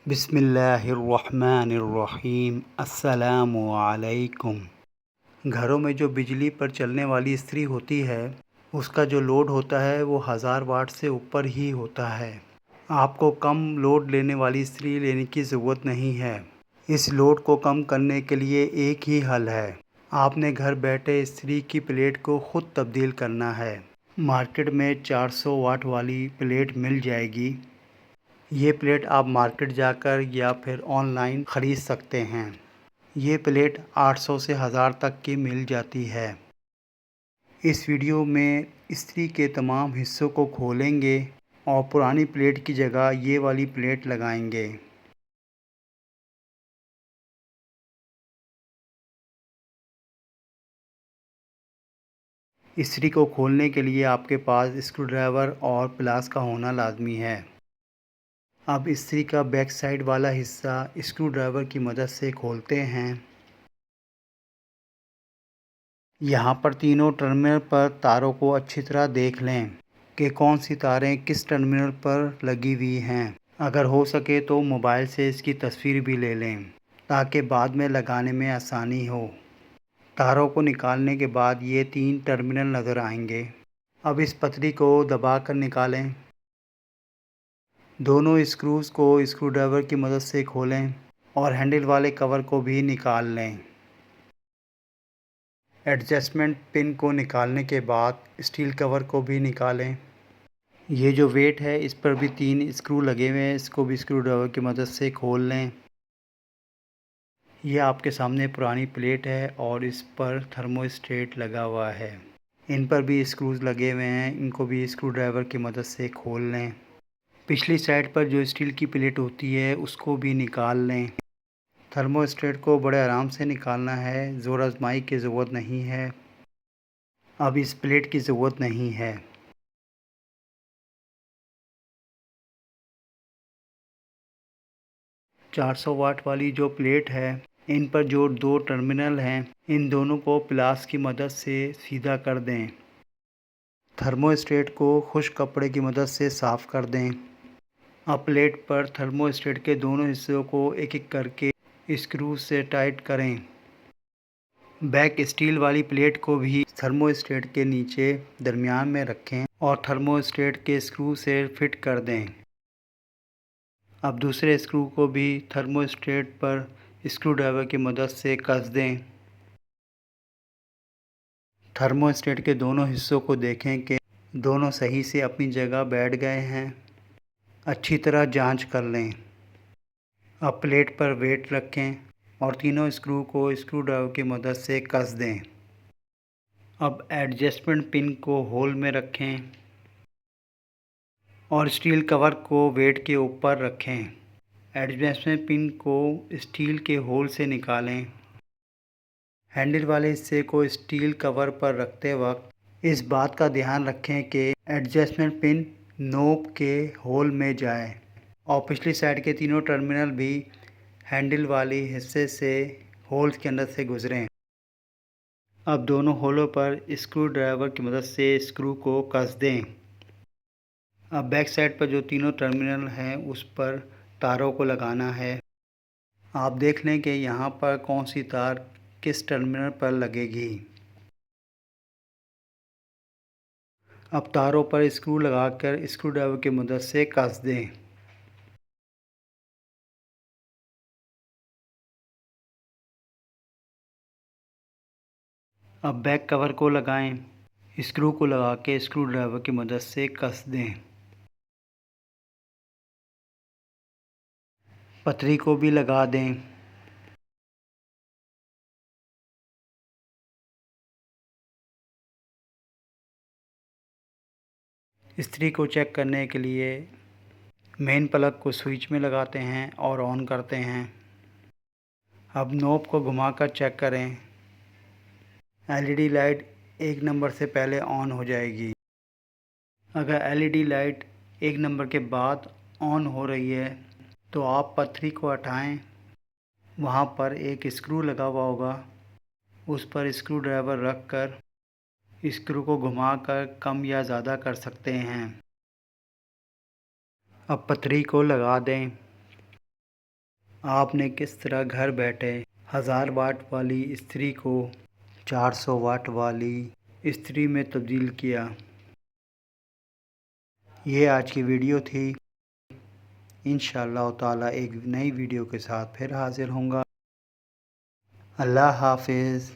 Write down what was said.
बिस्मिल्लाहिर्रहमानिर्रहीम। अस्सलामु अलैकुम। घरों में जो बिजली पर चलने वाली इस्त्री होती है उसका जो लोड होता है वो 1000 वाट से ऊपर ही होता है। आपको कम लोड लेने वाली इस्त्री लेने की ज़रूरत नहीं है। इस लोड को कम करने के लिए एक ही हल है, आपने घर बैठे इस्त्री की प्लेट को ख़ुद तब्दील करना है। मार्केट में 400 वाट वाली प्लेट मिल जाएगी। ये प्लेट आप मार्केट जाकर या फिर ऑनलाइन ख़रीद सकते हैं। ये प्लेट 800 से 1000 तक की मिल जाती है। इस वीडियो में इस्त्री के तमाम हिस्सों को खोलेंगे और पुरानी प्लेट की जगह ये वाली प्लेट लगाएंगे। इस्त्री को खोलने के लिए आपके पास स्क्रूड्राइवर और प्लास का होना लाजमी है। अब इस्त्री का बैक साइड वाला हिस्सा स्क्रूड्राइवर की मदद से खोलते हैं। यहाँ पर तीनों टर्मिनल पर तारों को अच्छी तरह देख लें कि कौन सी तारें किस टर्मिनल पर लगी हुई हैं। अगर हो सके तो मोबाइल से इसकी तस्वीर भी ले लें ताकि बाद में लगाने में आसानी हो। तारों को निकालने के बाद ये 3 टर्मिनल नज़र आएंगे। अब इस पतली को दबाकर निकालें। दोनों स्क्रूज़ को स्क्रूड्राइवर की मदद से खोलें और हैंडल वाले कवर को भी निकाल लें। एडजस्टमेंट पिन को निकालने के बाद स्टील कवर को भी निकालें। ये जो वेट है इस पर भी 3 स्क्रू लगे हुए हैं, इसको भी स्क्रूड्राइवर की मदद से खोल लें। ये आपके सामने पुरानी प्लेट है और इस पर थर्मोस्टेट लगा हुआ है। इन पर भी स्क्रूज लगे हुए हैं, इनको भी स्क्रूड्राइवर की मदद से खोल लें। पिछली साइड पर जो स्टील की प्लेट होती है उसको भी निकाल लें। थर्मोस्टेट को बड़े आराम से निकालना है, ज़ोर आजमाई की ज़रूरत नहीं है। अब इस प्लेट की ज़रूरत नहीं है। ₹400 वाट वाली जो प्लेट है इन पर जो 2 टर्मिनल हैं इन दोनों को प्लास की मदद से सीधा कर दें। थर्मोस्टेट को खुश्क कपड़े की मदद से साफ़ कर दें। अब प्लेट पर थर्मोस्टेट के दोनों हिस्सों को एक-एक करके स्क्रू से टाइट करें। बैक स्टील वाली प्लेट को भी थर्मोस्टेट के नीचे दरमियान में रखें और थर्मोस्टेट के स्क्रू से फिट कर दें। अब दूसरे स्क्रू को भी थर्मोस्टेट पर स्क्रूड्राइवर की मदद से कस दें। थर्मोस्टेट के दोनों हिस्सों को देखें कि दोनों सही से अपनी जगह बैठ गए हैं। अच्छी तरह जांच कर लें। अब प्लेट पर वेट रखें और तीनों स्क्रू को स्क्रूड्राइवर की मदद से कस दें। अब एडजस्टमेंट पिन को होल में रखें और स्टील कवर को वेट के ऊपर रखें। एडजस्टमेंट पिन को स्टील के होल से निकालें। हैंडल वाले हिस्से को स्टील कवर पर रखते वक्त इस बात का ध्यान रखें कि एडजस्टमेंट पिन नोब के होल में जाए और पिछली साइड के तीनों टर्मिनल भी हैंडल वाले हिस्से से होल्स के अंदर से गुजरें। अब दोनों होलों पर स्क्रूड्राइवर की मदद से स्क्रू को कस दें। अब बैक साइड पर जो तीनों टर्मिनल हैं उस पर तारों को लगाना है। आप देख लें कि यहाँ पर कौन सी तार किस टर्मिनल पर लगेगी। अब तारों पर स्क्रू लगाकर स्क्रूड्राइवर की मदद से कस दें। अब बैक कवर को लगाएं। स्क्रू को लगा के स्क्रूड्राइवर की मदद से कस दें। पतरी को भी लगा दें। इस्त्री को चेक करने के लिए मेन प्लग को स्विच में लगाते हैं और ऑन करते हैं। अब नॉब को घुमाकर चेक करें। एलईडी लाइट 1 नंबर से पहले ऑन हो जाएगी। अगर एलईडी लाइट 1 नंबर के बाद ऑन हो रही है तो आप पतरी को हटाएं। वहाँ पर एक स्क्रू लगा हुआ होगा, उस पर स्क्रू ड्राइवर रख कर स्क्रू को घुमाकर कम या ज़्यादा कर सकते हैं। अब पतरी को लगा दें। आपने किस तरह घर बैठे 1000 वाट वाली इस्त्री को 400 वाट वाली इस्त्री में तब्दील किया। ये आज की वीडियो थी। इंशाअल्लाह ताला एक नई वीडियो के साथ फिर हाज़िर होऊंगा। अल्लाह हाफ़िज़।